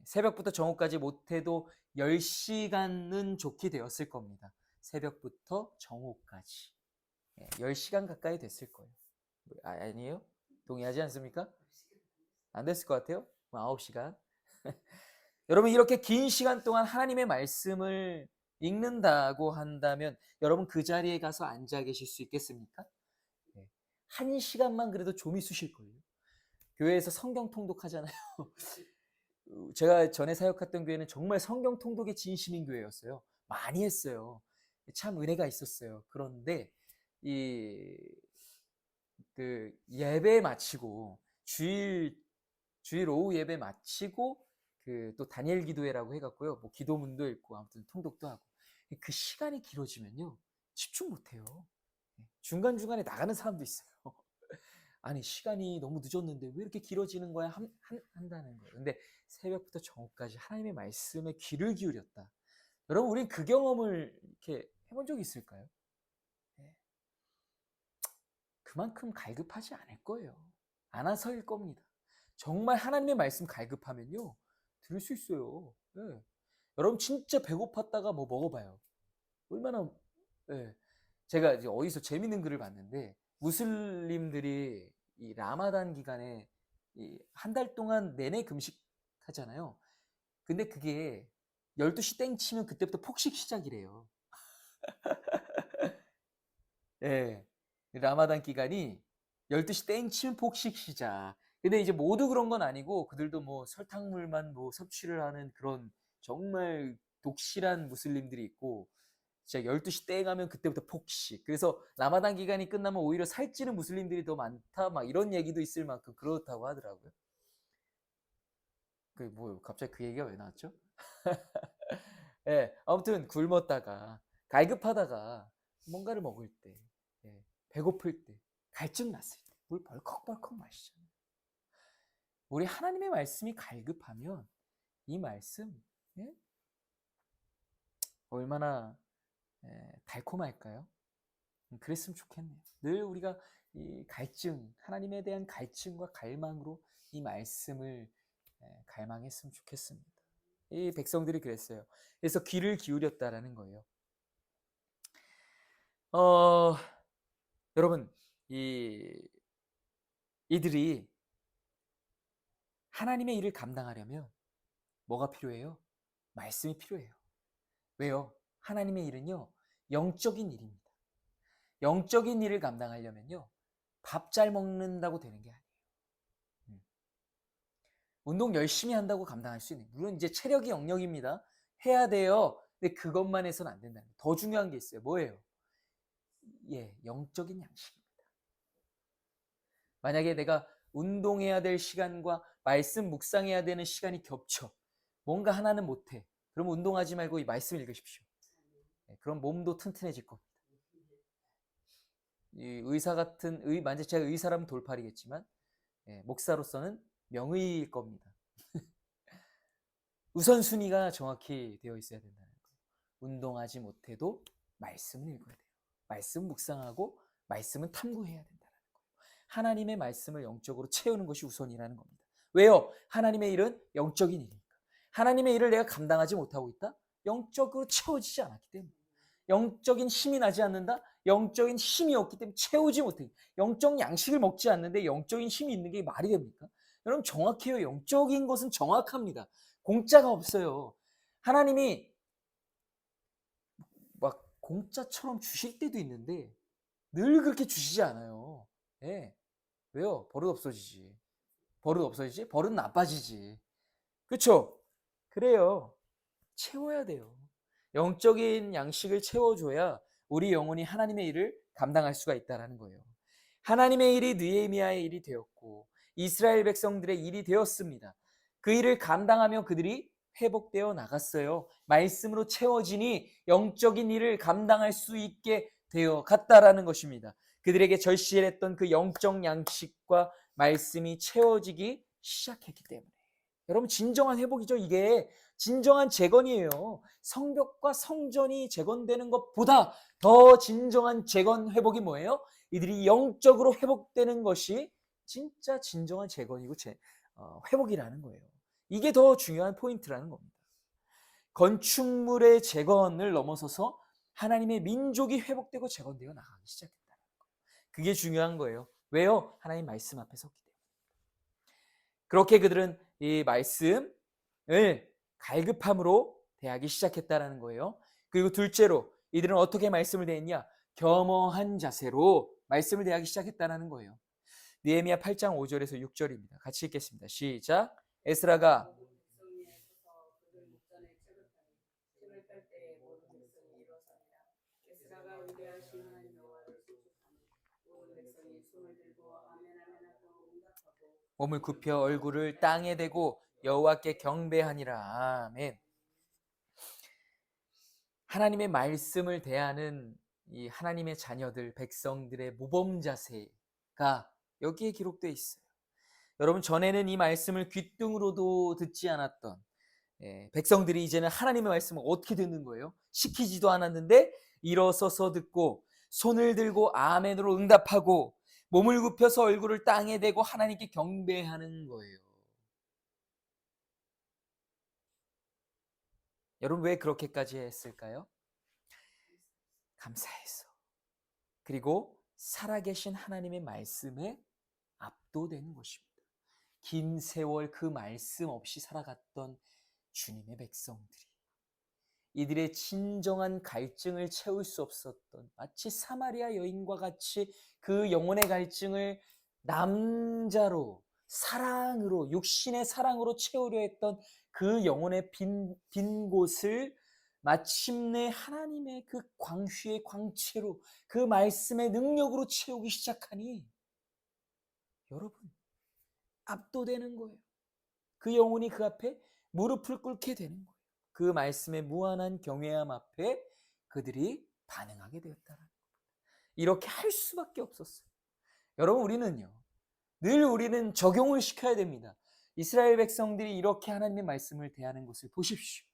새벽부터 정오까지 못해도 10시간은 좋게 되었을 겁니다. 새벽부터 정오까지 10시간 가까이 됐을 거예요. 아니에요? 동의하지 않습니까? 안 됐을 것 같아요? 9시간. 여러분, 이렇게 긴 시간 동안 하나님의 말씀을 읽는다고 한다면 여러분 그 자리에 가서 앉아 계실 수 있겠습니까? 1시간만 그래도 좀이 쑤실 거예요. 교회에서 성경 통독하잖아요. 제가 전에 사역했던 교회는 정말 성경 통독에 진심인 교회였어요. 많이 했어요. 참 은혜가 있었어요. 그런데 그 예배 마치고 주일 오후 예배 마치고 그 또 다니엘 기도회라고 해갖고요. 뭐 기도문도 읽고 아무튼 통독도 하고 그 시간이 길어지면요 집중 못해요. 중간중간에 나가는 사람도 있어요. 아니 시간이 너무 늦었는데 왜 이렇게 길어지는 거야 한다는 거예요. 근데 새벽부터 정오까지 하나님의 말씀에 귀를 기울였다. 여러분 우린 그 경험을 이렇게 해본 적이 있을까요? 그만큼 갈급하지 않을 거예요. 안 와서일 겁니다. 정말 하나님의 말씀 갈급하면요 들을 수 있어요. 여러분 진짜 배고팠다가 뭐 먹어봐요. 얼마나 제가 이제 어디서 재밌는 글을 봤는데 무슬림들이 이 라마단 기간에 한 달 동안 내내 금식하잖아요. 근데 그게 12시 땡 치면 그때부터 폭식 시작이래요. 예. 라마단 기간이 12시 땡 치면 폭식 시작. 근데 이제 모두 그런 건 아니고 그들도 뭐 설탕물만 뭐 섭취를 하는 그런 정말 독실한 무슬림들이 있고 진짜 12시 땡 하면 그때부터 폭식. 그래서 라마단 기간이 끝나면 오히려 살찌는 무슬림들이 더 많다 막 이런 얘기도 있을 만큼 그렇다고 하더라고요. 그 뭐 갑자기 그 얘기가 왜 나왔죠? 예, 아무튼 굶었다가 갈급하다가 뭔가를 먹을 때 배고플 때 갈증 났을 때 물 벌컥벌컥 마시잖아요. 우리 하나님의 말씀이 갈급하면 이 말씀 얼마나 달콤할까요? 그랬으면 좋겠네요. 늘 우리가 이 갈증, 하나님에 대한 갈증과 갈망으로 이 말씀을 갈망했으면 좋겠습니다. 이 백성들이 그랬어요. 그래서 귀를 기울였다라는 거예요. 여러분, 이들이 하나님의 일을 감당하려면 뭐가 필요해요? 말씀이 필요해요. 왜요? 하나님의 일은요, 영적인 일입니다. 영적인 일을 감당하려면요, 밥 잘 먹는다고 되는 게 아니에요. 운동 열심히 한다고 감당할 수 있는, 물론 이제 체력이 영역입니다. 해야 돼요. 근데 그것만 해서는 안 된다는 거예요. 더 중요한 게 있어요. 뭐예요? 영적인 양식입니다. 만약에 내가 운동해야 될 시간과 말씀 묵상해야 되는 시간이 겹쳐. 뭔가 하나는 못해. 그럼 운동하지 말고 이 말씀을 읽으십시오. 그럼 몸도 튼튼해질 겁니다. 이 의사 같은 만약 제가 의사라면 돌팔이겠지만 목사로서는 명의일 겁니다. 우선순위가 정확히 되어 있어야 된다는 거예요. 운동하지 못해도 말씀을 읽어야 돼요. 말씀 묵상하고 말씀은 탐구해야 된다는 거예요. 하나님의 말씀을 영적으로 채우는 것이 우선이라는 겁니다. 왜요? 하나님의 일은 영적인 일이니까. 하나님의 일을 내가 감당하지 못하고 있다? 영적으로 채워지지 않았기 때문에. 영적인 힘이 나지 않는다? 영적인 힘이 없기 때문에 채우지 못해. 영적 양식을 먹지 않는데 영적인 힘이 있는 게 말이 됩니까? 여러분 정확해요. 영적인 것은 정확합니다. 공짜가 없어요. 하나님이 막 공짜처럼 주실 때도 있는데 늘 그렇게 주시지 않아요. 예. 왜요? 버릇 없어지지. 버릇 없어지지? 버릇 나빠지지. 그렇죠? 그래요. 채워야 돼요. 영적인 양식을 채워줘야 우리 영혼이 하나님의 일을 감당할 수가 있다는 거예요. 하나님의 일이 느헤미야의 일이 되었고 이스라엘 백성들의 일이 되었습니다. 그 일을 감당하며 그들이 회복되어 나갔어요. 말씀으로 채워지니 영적인 일을 감당할 수 있게 되어 갔다라는 것입니다. 그들에게 절실했던 그 영적 양식과 말씀이 채워지기 시작했기 때문에. 여러분 진정한 회복이죠. 이게 진정한 재건이에요. 성벽과 성전이 재건되는 것보다 더 진정한 재건 회복이 뭐예요? 이들이 영적으로 회복되는 것이 진짜 진정한 재건이고 회복이라는 거예요. 이게 더 중요한 포인트라는 겁니다. 건축물의 재건을 넘어서서 하나님의 민족이 회복되고 재건되어 나가기 시작했다는 거예요. 그게 중요한 거예요. 왜요? 하나님 말씀 앞에 섰기 때문에. 그렇게 그들은 이 말씀을 갈급함으로 대하기 시작했다는 거예요. 그리고 둘째로 이들은 어떻게 말씀을 대했냐? 겸허한 자세로 말씀을 대하기 시작했다는 거예요. 느헤미야 8장 5절에서 6절입니다. 같이 읽겠습니다. 시작. 에스라가 몸을 굽혀 얼굴을 땅에 대고 여호와께 경배하니라. 아멘. 하나님의 말씀을 대하는 이 하나님의 자녀들, 백성들의 모범 자세가 여기에 기록되어 있어요. 여러분 전에는 이 말씀을 귓등으로도 듣지 않았던 백성들이 이제는 하나님의 말씀을 어떻게 듣는 거예요? 시키지도 않았는데 일어서서 듣고 손을 들고 아멘으로 응답하고 몸을 굽혀서 얼굴을 땅에 대고 하나님께 경배하는 거예요. 여러분 왜 그렇게까지 했을까요? 감사해서. 그리고 살아계신 하나님의 말씀에 압도되는 것입니다. 긴 세월 그 말씀 없이 살아갔던 주님의 백성들이 이들의 진정한 갈증을 채울 수 없었던 마치 사마리아 여인과 같이 그 영혼의 갈증을 남자로 사랑으로 육신의 사랑으로 채우려 했던 그 영혼의 빈 곳을 마침내 하나님의 그 광휘의 광채로 그 말씀의 능력으로 채우기 시작하니 여러분 압도되는 거예요. 그 영혼이 그 앞에 무릎을 꿇게 되는 거예요. 그 말씀의 무한한 경외함 앞에 그들이 반응하게 되었다는 겁니다. 이렇게 할 수밖에 없었어요. 여러분 우리는요. 늘 우리는 적용을 시켜야 됩니다. 이스라엘 백성들이 이렇게 하나님의 말씀을 대하는 것을 보십시오.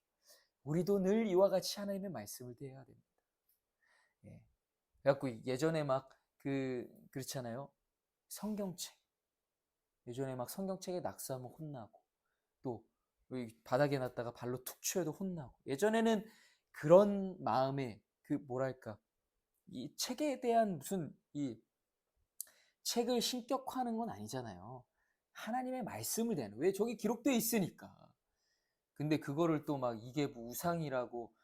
우리도 늘 이와 같이 하나님의 말씀을 대해야 됩니다. 그래갖고 예전에 막 그렇잖아요. 성경책. 예전에 막 성경책에 낙서하면 혼나고 또 바닥에 놨다가 발로 툭 쳐도 혼나고 예전에는 그런 마음에 뭐랄까 이 책에 대한 무슨 이 책을 신격화하는 건 아니잖아요. 하나님의 말씀을 대하는 왜 저기 기록되어 있으니까. 근데 그거를 또 막 이게 뭐 우상이라고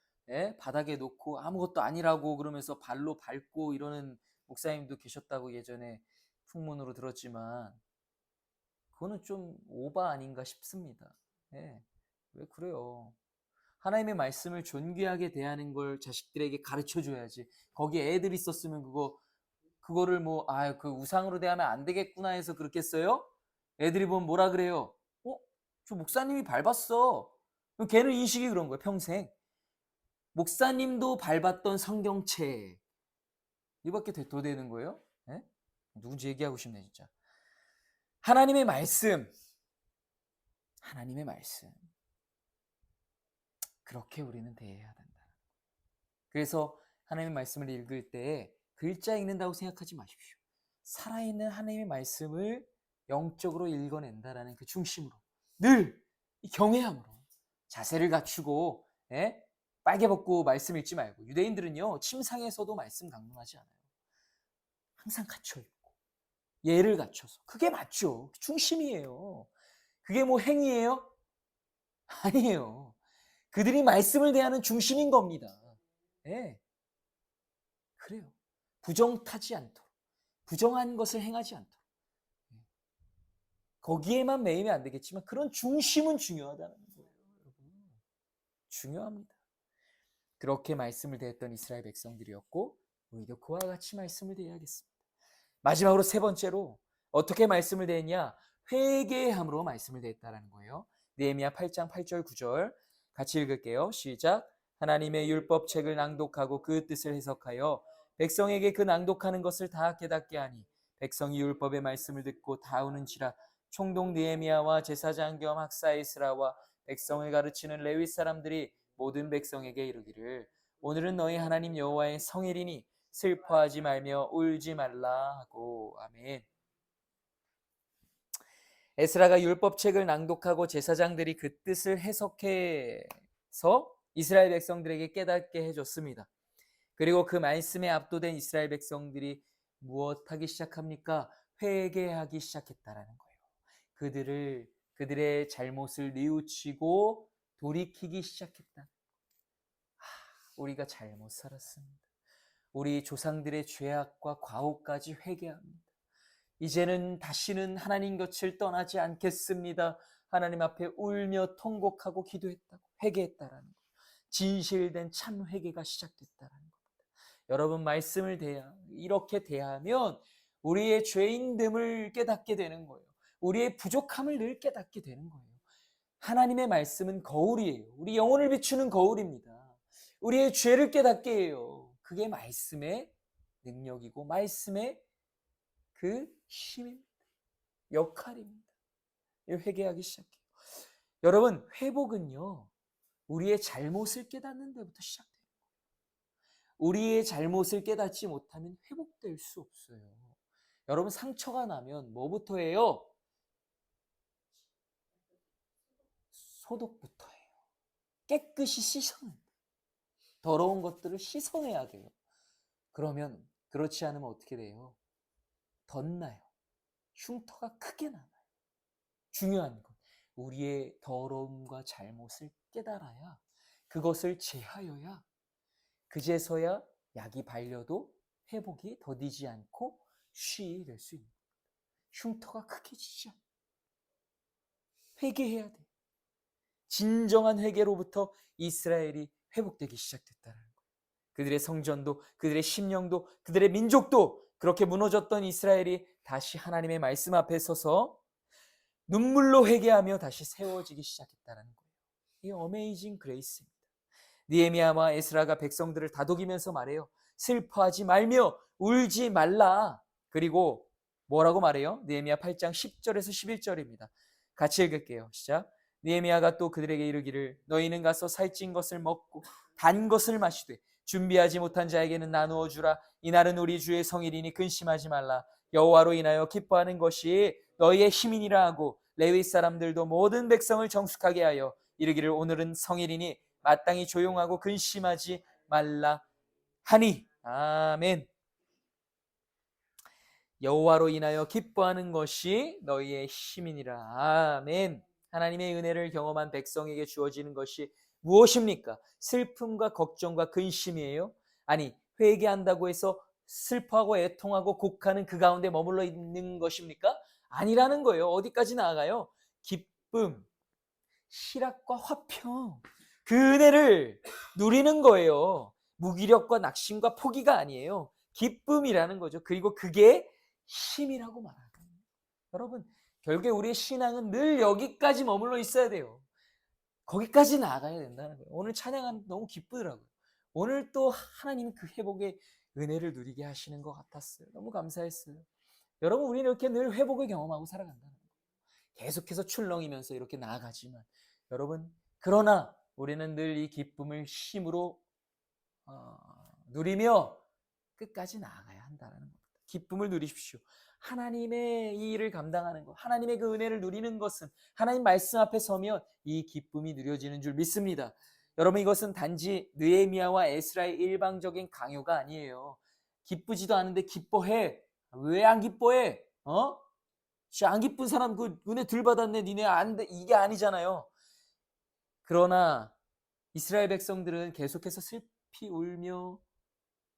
바닥에 놓고 아무것도 아니라고 그러면서 발로 밟고 이러는 목사님도 계셨다고 예전에 풍문으로 들었지만 그거는 좀 오바 아닌가 싶습니다. 왜 그래요? 하나님의 말씀을 존귀하게 대하는 걸 자식들에게 가르쳐 줘야지. 거기에 애들 있었으면 그거를 그 우상으로 대하면 안 되겠구나 해서 그렇겠어요? 애들이 보면 뭐라 그래요? 저 목사님이 밟았어. 그럼 걔는 인식이 그런 거예요, 평생. 목사님도 밟았던 성경책. 이밖에 더 되는 거예요? 예? 누군지 얘기하고 싶네 진짜. 하나님의 말씀. 하나님의 말씀. 그렇게 우리는 대해야 된다. 그래서 하나님의 말씀을 읽을 때 글자 읽는다고 생각하지 마십시오. 살아있는 하나님의 말씀을 영적으로 읽어낸다라는 그 중심으로 늘 이 경외함으로 자세를 갖추고 빨개 벗고 말씀 읽지 말고. 유대인들은요 침상에서도 말씀 강론하지 않아요. 항상 갖춰 읽고 예를 갖춰서. 그게 맞죠. 중심이에요. 그게 뭐 행위예요? 아니에요. 그들이 말씀을 대하는 중심인 겁니다. 예. 그래요. 부정타지 않도록, 부정한 것을 행하지 않도록. 거기에만 매이면 안 되겠지만 그런 중심은 중요하다는 거예요. 여러분. 중요합니다. 그렇게 말씀을 대했던 이스라엘 백성들이었고 우리도 그와 같이 말씀을 대해야겠습니다. 마지막으로 세 번째로 어떻게 말씀을 대했냐? 회개함으로 말씀을 대했다라는 거예요. 느헤미야 8장 8절 9절 같이 읽을게요. 시작. 하나님의 율법책을 낭독하고 그 뜻을 해석하여 백성에게 그 낭독하는 것을 다 깨닫게 하니 백성이 율법의 말씀을 듣고 다우는지라. 총독 느헤미야와 제사장 겸 학사 에스라와 백성을 가르치는 레위 사람들이 모든 백성에게 이르기를 오늘은 너희 하나님 여호와의 성일이니 슬퍼하지 말며 울지 말라 하고. 아멘. 에스라가 율법책을 낭독하고 제사장들이 그 뜻을 해석해서 이스라엘 백성들에게 깨닫게 해줬습니다. 그리고 그 말씀에 압도된 이스라엘 백성들이 무엇하기 시작합니까? 회개하기 시작했다라는 거예요. 그들의 잘못을 뉘우치고 돌이키기 시작했다. 우리가 잘못 살았습니다. 우리 조상들의 죄악과 과오까지 회개합니다. 이제는 다시는 하나님 곁을 떠나지 않겠습니다. 하나님 앞에 울며 통곡하고 기도했다고, 회개했다라는 것. 진실된 참 회개가 시작됐다라는 겁니다. 여러분, 말씀을 이렇게 대하면 우리의 죄인됨을 깨닫게 되는 거예요. 우리의 부족함을 늘 깨닫게 되는 거예요. 하나님의 말씀은 거울이에요. 우리 영혼을 비추는 거울입니다. 우리의 죄를 깨닫게 해요. 그게 말씀의 능력이고 말씀의 그 힘입니다. 역할입니다. 회개하기 시작해요. 여러분, 회복은요 우리의 잘못을 깨닫는 데부터 시작돼요. 우리의 잘못을 깨닫지 못하면 회복될 수 없어요. 여러분, 상처가 나면 뭐부터 해요? 소독부터 해요. 깨끗이 씻어내요. 더러운 것들을 씻어내야 돼요. 그러면 그렇지 않으면 어떻게 돼요? 덧나요. 흉터가 크게 남아요. 중요한 건 우리의 더러움과 잘못을 깨달아야, 그것을 제하여야, 그제서야 약이 발려도 회복이 더디지 않고 쉬이 될 수 있는 겁니다. 흉터가 크게 지지 않아요. 회개해야 돼요. 진정한 회개로부터 이스라엘이 회복되기 시작됐다는 거예요. 그들의 성전도, 그들의 심령도, 그들의 민족도 그렇게 무너졌던 이스라엘이 다시 하나님의 말씀 앞에 서서 눈물로 회개하며 다시 세워지기 시작했다는 거예요. 이 어메이징 그레이스입니다. 느헤미야와 에스라가 백성들을 다독이면서 말해요. 슬퍼하지 말며 울지 말라. 그리고 뭐라고 말해요? 느헤미야 8장 10절에서 11절입니다. 같이 읽을게요. 시작. 느헤미야가 또 그들에게 이르기를 너희는 가서 살찐 것을 먹고 단 것을 마시되 준비하지 못한 자에게는 나누어 주라. 이날은 우리 주의 성일이니 근심하지 말라. 여호와로 인하여 기뻐하는 것이 너희의 힘이니라 하고 레위 사람들도 모든 백성을 정숙하게 하여 이르기를 오늘은 성일이니 마땅히 조용하고 근심하지 말라 하니. 아멘. 여호와로 인하여 기뻐하는 것이 너희의 힘이니라. 아멘. 하나님의 은혜를 경험한 백성에게 주어지는 것이 무엇입니까? 슬픔과 걱정과 근심이에요? 아니, 회개한다고 해서 슬퍼하고 애통하고 곡하는 그 가운데 머물러 있는 것입니까? 아니라는 거예요. 어디까지 나아가요? 기쁨, 희락과 화평, 그 은혜를 누리는 거예요. 무기력과 낙심과 포기가 아니에요. 기쁨이라는 거죠. 그리고 그게 힘이라고 말하는 거예요. 여러분, 결국에 우리의 신앙은 늘 여기까지 머물러 있어야 돼요. 거기까지 나아가야 된다는 거예요. 오늘 찬양하는 너무 기쁘더라고요. 오늘 또 하나님 그 회복의 은혜를 누리게 하시는 것 같았어요. 너무 감사했어요. 여러분, 우리는 이렇게 늘 회복을 경험하고 살아간다는 거예요. 계속해서 출렁이면서 이렇게 나아가지만, 여러분, 그러나 우리는 늘 이 기쁨을 힘으로 누리며 끝까지 나아가야 한다는 겁니다. 기쁨을 누리십시오. 하나님의 이 일을 감당하는 것, 하나님의 그 은혜를 누리는 것은 하나님 말씀 앞에 서면 이 기쁨이 누려지는 줄 믿습니다. 여러분, 이것은 단지 느헤미야와 에스라의 일방적인 강요가 아니에요. 기쁘지도 않은데 기뻐해. 왜 안 기뻐해? 안 기쁜 사람 그 은혜 덜 받았네. 니네 안 돼. 이게 아니잖아요. 그러나 이스라엘 백성들은 계속해서 슬피 울며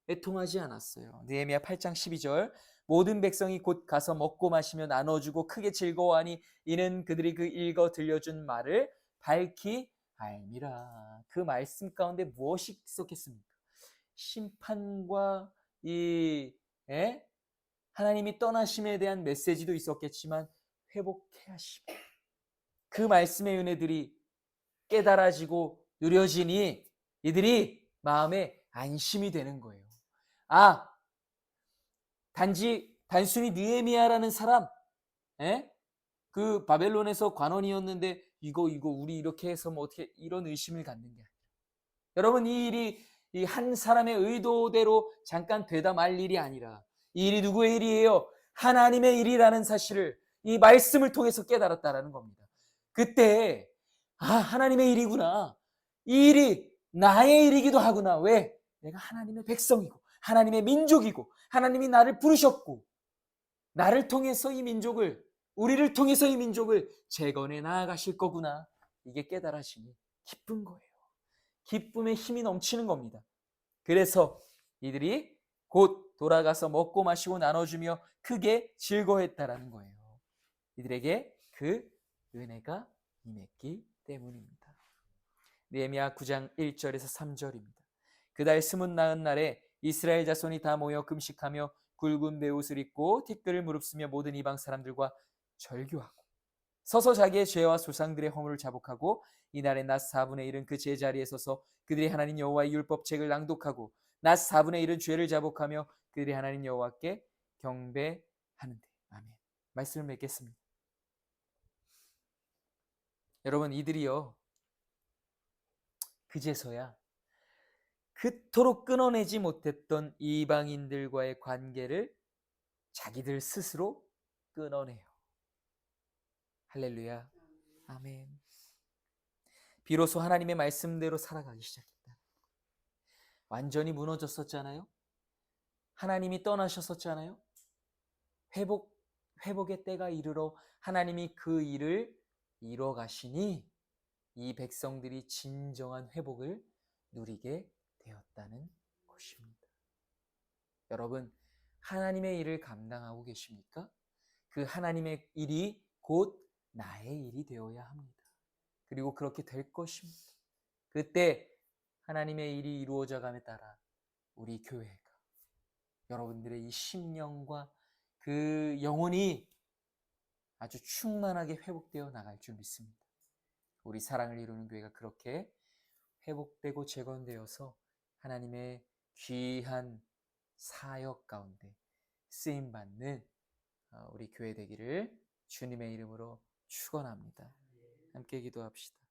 애통하지 않았어요. 느헤미야 8장 12절, 모든 백성이 곧 가서 먹고 마시며 나눠주고 크게 즐거워하니 이는 그들이 그 읽어 들려준 말을 밝히 알미라. 그 말씀 가운데 무엇이 있었겠습니까? 심판과 하나님이 떠나심에 대한 메시지도 있었겠지만 회복해 하심, 그 말씀의 은혜들이 깨달아지고 누려지니 이들이 마음에 안심이 되는 거예요. 단순히 느헤미야라는 사람, 그 바벨론에서 관원이었는데 이거 우리 이렇게 해서 뭐 어떻게, 이런 의심을 갖는 게 아니라, 여러분, 이 일이 이 한 사람의 의도대로 잠깐 되다 말 일이 아니라 이 일이 누구의 일이에요? 하나님의 일이라는 사실을 이 말씀을 통해서 깨달았다라는 겁니다. 그때 하나님의 일이구나. 이 일이 나의 일이기도 하구나. 왜? 내가 하나님의 백성이고 하나님의 민족이고 하나님이 나를 부르셨고 나를 통해서 이 민족을, 우리를 통해서 이 민족을 재건해 나아가실 거구나. 이게 깨달아지니 기쁜 거예요. 기쁨의 힘이 넘치는 겁니다. 그래서 이들이 곧 돌아가서 먹고 마시고 나눠주며 크게 즐거워했다라는 거예요. 이들에게 그 은혜가 임했기 때문입니다. 느헤미야 9장 1절에서 3절입니다. 그달 스문 나은 날에 이스라엘 자손이 다 모여 금식하며 굵은 베옷을 입고 티끌을 무릅쓰며 모든 이방 사람들과 절규하고 서서 자기의 죄와 조상들의 허물을 자복하고 이날의 낮 4분의 1은 그 제자리에 서서 그들이 하나님 여호와의 율법책을 낭독하고 낮 4분의 1은 죄를 자복하며 그들이 하나님 여호와께 경배하는데. 아멘. 말씀을 맺겠습니다. 여러분, 이들이요, 그제서야 그토록 끊어내지 못했던 이방인들과의 관계를 자기들 스스로 끊어내요. 할렐루야. 아멘. 비로소 하나님의 말씀대로 살아가기 시작했다. 완전히 무너졌었잖아요. 하나님이 떠나셨었잖아요. 회복의 때가 이르러 하나님이 그 일을 이뤄 가시니 이 백성들이 진정한 회복을 누리게 되었다는 것입니다. 여러분, 하나님의 일을 감당하고 계십니까? 그 하나님의 일이 곧 나의 일이 되어야 합니다. 그리고 그렇게 될 것입니다. 그때 하나님의 일이 이루어져감에 따라 우리 교회가, 여러분들의 이 심령과 그 영혼이 아주 충만하게 회복되어 나갈 줄 믿습니다. 우리 사랑을 이루는 교회가 그렇게 회복되고 재건되어서 하나님의 귀한 사역 가운데 쓰임받는 우리 교회 되기를 주님의 이름으로 축원합니다. 함께 기도합시다.